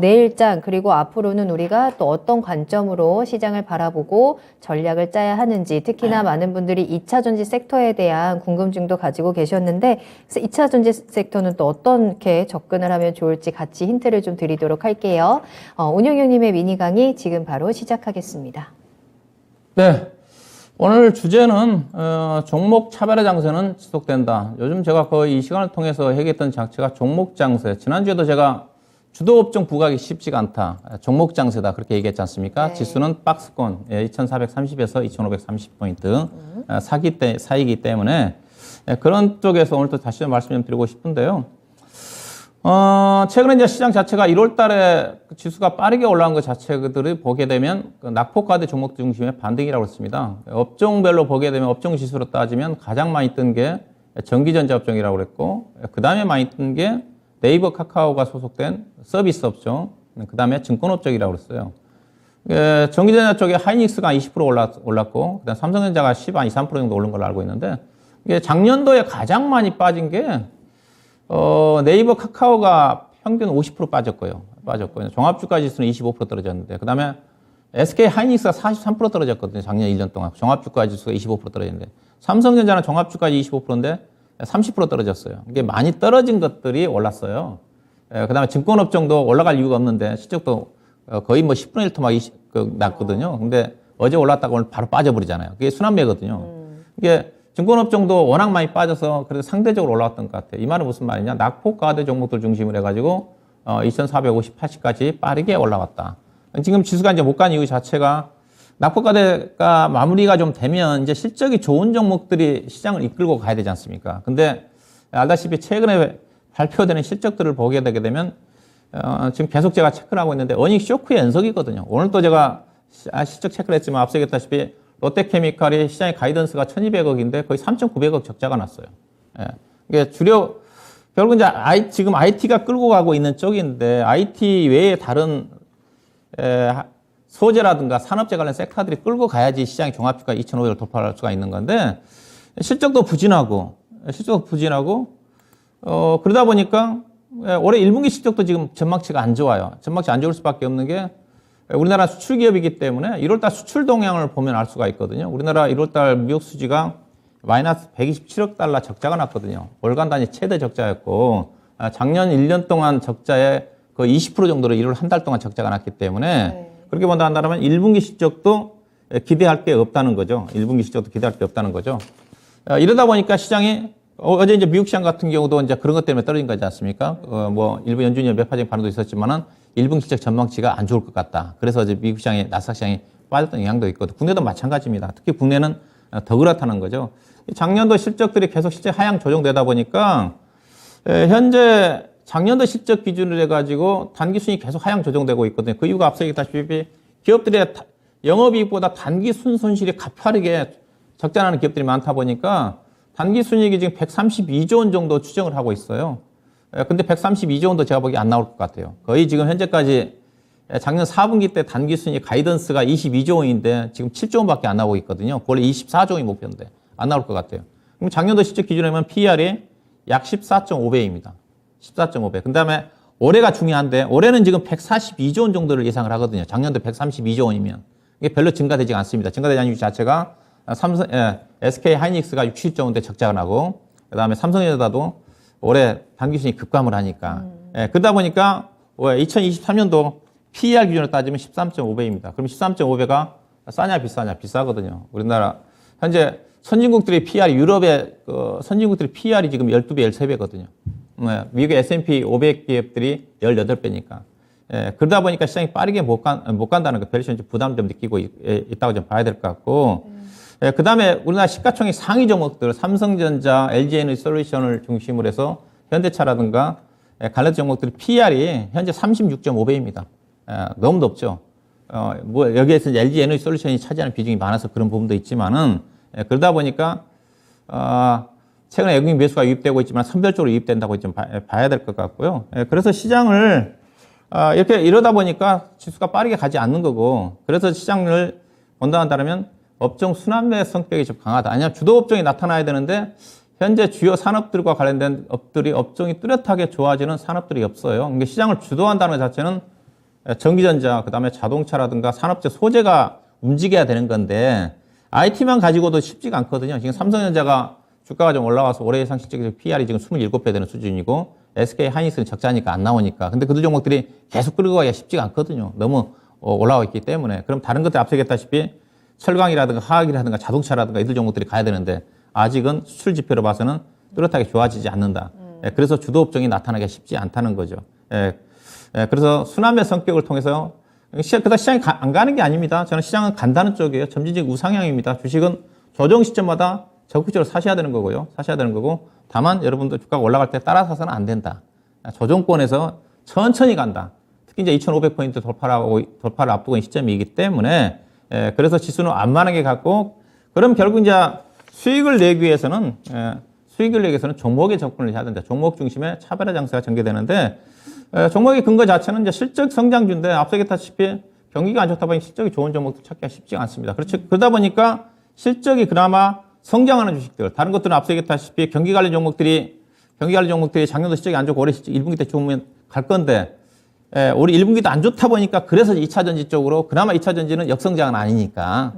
내일장 그리고 앞으로는 우리가 또 어떤 관점으로 시장을 바라보고 전략을 짜야 하는지 특히나 많은 분들이 2차 전지 섹터에 대한 궁금증도 가지고 계셨는데 그래서 2차 전지 섹터는 또 어떻게 접근을 하면 좋을지 같이 힌트를 좀 드리도록 할게요. 운영형님의 미니 강의 지금 바로 시작하겠습니다. 네. 오늘 주제는 종목 차별화 장세는 지속된다. 요즘 제가 거의 이 시간을 통해서 얘기했던 자체가 종목 장세. 지난주에도 제가 주도 업종 부각이 쉽지가 않다. 종목 장세다. 그렇게 얘기했지 않습니까? 네. 지수는 박스권 2430에서 2530포인트 사이기 때문에 그런 쪽에서 오늘 또 다시 말씀 좀 드리고 싶은데요. 최근에 이제 시장 자체가 1월 달에 지수가 빠르게 올라온 것 자체들을 보게 되면 낙폭과대 종목 중심의 반등이라고 했습니다. 업종별로 보게 되면 업종 지수로 따지면 가장 많이 뜬 게 전기전자 업종이라고 그랬고, 그 다음에 많이 뜬 게 네이버 카카오가 소속된 서비스 업종, 그 다음에 증권 업종이라고 그랬어요. 전기전자 쪽에 하이닉스가 20% 올랐고, 그 다음 삼성전자가 12, 3% 정도 오른 걸로 알고 있는데, 이게 작년도에 가장 많이 빠진 게 네이버 카카오가 평균 50% 빠졌고요. 종합주가 지수는 25% 떨어졌는데, 그 다음에 SK 하이닉스가 43% 떨어졌거든요. 작년 1년 동안. 종합주가 지수가 25% 떨어졌는데, 삼성전자는 종합주가 25%인데 30% 떨어졌어요. 이게 많이 떨어진 것들이 올랐어요. 그 다음에 증권업종도 올라갈 이유가 없는데, 실적도 거의 뭐 10분의 1토막 났거든요. 근데 어제 올랐다가 오늘 바로 빠져버리잖아요. 그게 순환매거든요. 이게 증권업종도 워낙 많이 빠져서 그래도 상대적으로 올라왔던 것 같아요. 이 말은 무슨 말이냐? 낙폭과대 종목들 중심으로 해가지고 2450까지 빠르게 올라왔다. 지금 지수가 이제 못 간 이유 자체가 낙폭과대가 마무리가 좀 되면 이제 실적이 좋은 종목들이 시장을 이끌고 가야 되지 않습니까? 근데 알다시피 최근에 발표되는 실적들을 보게 되게 되면 지금 계속 제가 체크를 하고 있는데 어닝 쇼크의 연속이거든요. 오늘 또 제가 실적 체크를 했지만 앞서 얘기했다시피 롯데케미칼이 시장의 가이던스가 1200억인데 거의 3900억 적자가 났어요. 예. 이게 결국 이제 지금 IT가 끌고 가고 있는 쪽인데 IT 외에 다른 소재라든가 산업재 관련 섹터들이 끌고 가야지 시장의 종합주가 2,500을 돌파할 수가 있는 건데 실적도 부진하고 그러다 보니까 올해 1분기 실적도 지금 전망치가 안 좋아요. 전망치 안 좋을 수밖에 없는 게 우리나라 수출 기업이기 때문에 1월달 수출 동향을 보면 알 수가 있거든요. 우리나라 1월달 무역 수지가 마이너스 127억 달러 적자가 났거든요. 월간 단위 최대 적자였고 작년 1년 동안 적자의 거의 20% 정도로 1월 한 달 동안 적자가 났기 때문에 그렇게 본다면 1분기 실적도 기대할 게 없다는 거죠. 1분기 실적도 기대할 게 없다는 거죠. 이러다 보니까 시장이 어제 이제 미국 시장 같은 경우도 이제 그런 것 때문에 떨어진 거지 않습니까? 뭐 일부 연준이 매파적인 반응도 있었지만은 1분기 실적 전망치가 안 좋을 것 같다. 그래서 이제 미국 시장이 나스닥 시장이 빠졌던 영향도 있거든요. 국내도 마찬가지입니다. 특히 국내는 더 그렇다는 거죠. 작년도 실적들이 계속 실제 하향 조정되다 보니까 현재 작년도 실적 기준으로 해가지고 단기 순이 계속 하향 조정되고 있거든요. 그 이유가 앞서 얘기했다시피 기업들의 영업이익보다 단기 순 손실이 가파르게 적자나는 기업들이 많다 보니까 단기 순이익이 지금 132조 원 정도 추정을 하고 있어요. 근데 132조 원도 제가 보기에 안 나올 것 같아요. 거의 지금 현재까지 작년 4분기 때 단기 순이익 가이던스가 22조 원인데 지금 7조 원밖에 안 나오고 있거든요. 원래 24조 원이 목표인데 안 나올 것 같아요. 그럼 작년도 실적 기준으로 하면 PER이 약 14.5배입니다. 14.5배. 그 다음에 올해가 중요한데 올해는 지금 142조 원 정도를 예상을 하거든요. 작년도 132조 원이면. 이게 별로 증가되지 않습니다. 증가되지 않는 이유 자체가 SK 하이닉스가 67조 원대 적자가 나고 그 다음에 삼성전자도 올해 단기 순이익 급감을 하니까. 그러다 보니까 2023년도 PER 기준으로 따지면 13.5배입니다. 그럼 13.5배가 싸냐 비싸냐? 비싸거든요. 우리나라 현재 선진국들의 PER이 유럽의 선진국들의 PER이 지금 12배, 13배거든요. 미국의 S&P 500 기업들이 18배니까. 그러다 보니까 시장이 빠르게 못 간다는 거 밸류에이션 부담 좀 느끼고 있다고 좀 봐야 될 것 같고. 그 다음에 우리나라 시가총액 상위 종목들, 삼성전자, LG에너지솔루션을 중심으로 해서 현대차라든가 관련 종목들의 PER이 현재 36.5배입니다. 너무 높죠. 뭐 여기에서 LG에너지솔루션이 차지하는 비중이 많아서 그런 부분도 있지만은 그러다 보니까 최근에 외국인 매수가 유입되고 있지만 선별적으로 유입된다고 좀 봐야 될 것 같고요. 그래서 시장을 이러다 보니까 지수가 빠르게 가지 않는 거고, 그래서 시장을 본다면 업종 순환매 성격이 좀 강하다. 아니면 주도 업종이 나타나야 되는데 현재 주요 산업들과 관련된 업종이 뚜렷하게 좋아지는 산업들이 없어요. 그러니까 시장을 주도한다는 것 자체는 전기전자, 그다음에 자동차라든가 산업재 소재가 움직여야 되는 건데 IT만 가지고도 쉽지가 않거든요. 지금 삼성전자가 주가가 좀 올라와서 올해 예상 실적 PR이 지금 27배 되는 수준이고 SK 하이닉스는 적자니까 안 나오니까. 근데 그 두 종목들이 계속 끌고 가기가 쉽지가 않거든요. 너무 올라와 있기 때문에. 그럼 다른 것들 앞서겠다시피 철강이라든가 화학이라든가 자동차라든가 이들 종목들이 가야 되는데 아직은 수출 지표로 봐서는 뚜렷하게 좋아지지 않는다. 그래서 주도 업종이 나타나기가 쉽지 않다는 거죠. 그래서 순환매 성격을 통해서 그다음 시장이 안 가는 게 아닙니다. 저는 시장은 간다는 쪽이에요. 점진적 우상향입니다. 주식은 조정 시점마다 적극적으로 사셔야 되는 거고요. 사셔야 되는 거고 다만 여러분들 주가가 올라갈 때 따라 사서는 안 된다. 조정권에서 천천히 간다. 특히 이제 2,500포인트 돌파를 앞두고 있는 시점이기 때문에 그래서 지수는 완만하게 갖고 그럼 결국 이제 수익을 내기 위해서는 종목에 접근을 해야 된다. 종목 중심의 차별화 장세가 전개되는데 종목의 근거 자체는 이제 실적 성장주인데 앞서 얘기했다시피 경기가 안 좋다 보니 실적이 좋은 종목도 찾기가 쉽지가 않습니다. 그러다 보니까 실적이 그나마 성장하는 주식들, 다른 것들은 앞서 얘기했다시피 경기 관련 종목들이 작년도 실적이 안 좋고 올해 실적 1분기 때 좋으면 갈 건데 우리 1분기도 안 좋다 보니까 그래서 2차 전지 쪽으로 그나마 2차 전지는 역성장은 아니니까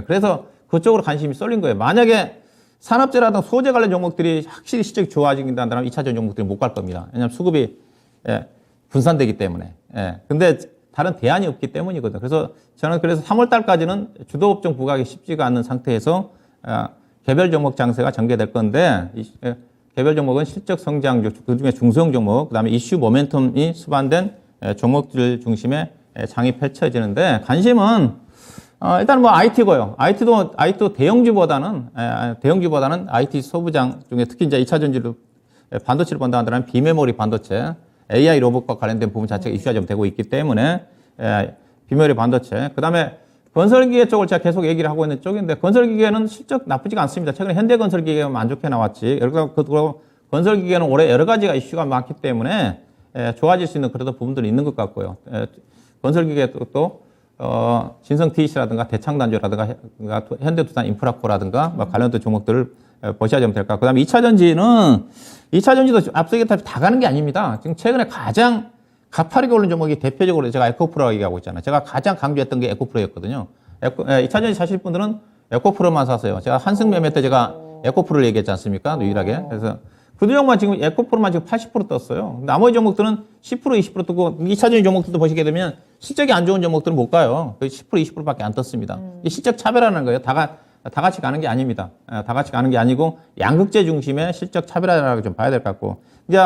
그래서 그쪽으로 관심이 쏠린 거예요. 만약에 산업재라든가 소재 관련 종목들이 확실히 실적이 좋아진다면 2차 전지 종목들이 못 갈 겁니다. 왜냐하면 수급이 분산되기 때문에. 근데 다른 대안이 없기 때문이거든요. 그래서 저는 3월 달까지는 주도 업종 부각이 쉽지가 않는 상태에서 개별 종목 장세가 전개될 건데 개별 종목은 실적 성장주, 그중에 중소형 종목, 그다음에 이슈 모멘텀이 수반된 종목들 중심의 장이 펼쳐지는데 관심은 일단 뭐 IT고요. IT도 대형주보다는 IT 소부장 중에 특히 이제 2차 전지로 반도체를 본다 한다면 비메모리 반도체, AI 로봇과 관련된 부분 자체가 이슈가 좀 되고 있기 때문에 비메모리 반도체, 그다음에 건설기계 쪽을 제가 계속 얘기를 하고 있는 쪽인데 건설기계는 실적 나쁘지가 않습니다. 최근에 현대건설기계가 안 좋게 나왔지. 그리고 건설기계는 올해 여러 가지가 이슈가 많기 때문에 좋아질 수 있는 그래도 부분들이 있는 것 같고요. 건설기계도 또 진성 TEC라든가 대창단조라든가 현대두산 인프라코라든가 관련된 종목들을 보셔야 될 것 같고, 그다음에 2차 전지도 앞서 얘기했다시피 다 가는 게 아닙니다. 지금 최근에 가장 가파르게 오른 종목이 대표적으로 제가 에코프로 얘기하고 있잖아요. 제가 가장 강조했던 게 에코프로였거든요. 2차 전지 사실 분들은 에코프로만 사세요. 제가 한승 매매 때 제가 에코프로를 얘기했지 않습니까? 유일하게. 그래서 그 종목만 지금 에코프로만 지금 80% 떴어요. 나머지 종목들은 10% 20% 뜨고 2차 전지 종목들도 보시게 되면 실적이 안 좋은 종목들은 못 가요. 10% 20%밖에 안 떴습니다. 실적 차별화라는 거예요. 다 같이 가는 게 아닙니다. 다 같이 가는 게 아니고 양극재 중심의 실적 차별화라고 좀 봐야 될 것 같고, 이제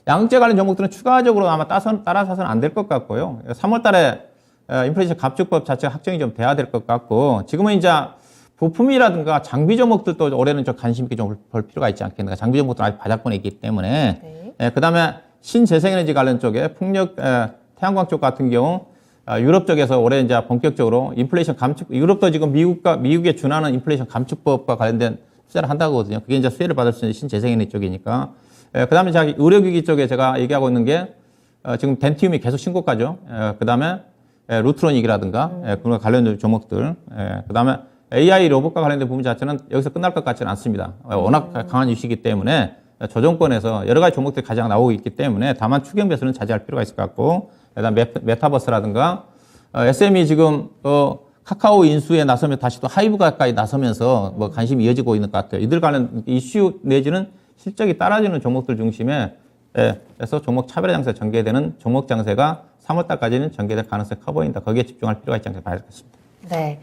양극재 관련 종목들은 추가적으로 아마 따라 사서는 안 될 것 같고요. 3월 달에 인플레이션 감축법 자체가 확정이 좀 돼야 될 것 같고, 지금은 이제 부품이라든가 장비 종목들도 올해는 좀 관심 있게 좀 볼 필요가 있지 않겠는가. 장비 종목들은 아직 바닥권에 있기 때문에. 그 다음에 신재생에너지 관련 쪽에 풍력, 태양광 쪽 같은 경우 유럽 쪽에서 올해 이제 본격적으로 인플레이션 감축, 유럽도 지금 미국에 준하는 인플레이션 감축법과 관련된 투자를 한다고 하거든요. 그게 이제 수혜를 받을 수 있는 신재생에너지 쪽이니까. 그 다음에 의료기기 쪽에 제가 얘기하고 있는 게 지금 덴티움이 계속 신고가죠. 그 다음에 루트로닉이라든가 그런 관련된 종목들. 그 다음에 AI 로봇과 관련된 부분 자체는 여기서 끝날 것 같지는 않습니다. 워낙 강한 이슈이기 때문에 조정권에서 여러 가지 종목들이 가장 나오고 있기 때문에 다만 추경 배수는 자제할 필요가 있을 것 같고, 그다음에 메타버스라든가 SM이 지금 카카오 인수에 나서면 다시 또 하이브 가까이 나서면서 뭐 관심이 이어지고 있는 것 같아요. 이들 관련 이슈 내지는 실적이 따라지는 종목들 중심에 그래서 종목 차별화 장세 전개되는 종목 장세가 3월 달까지는 전개될 가능성이 커 보인다. 거기에 집중할 필요가 있지 않을까 봐야겠습니다. 네.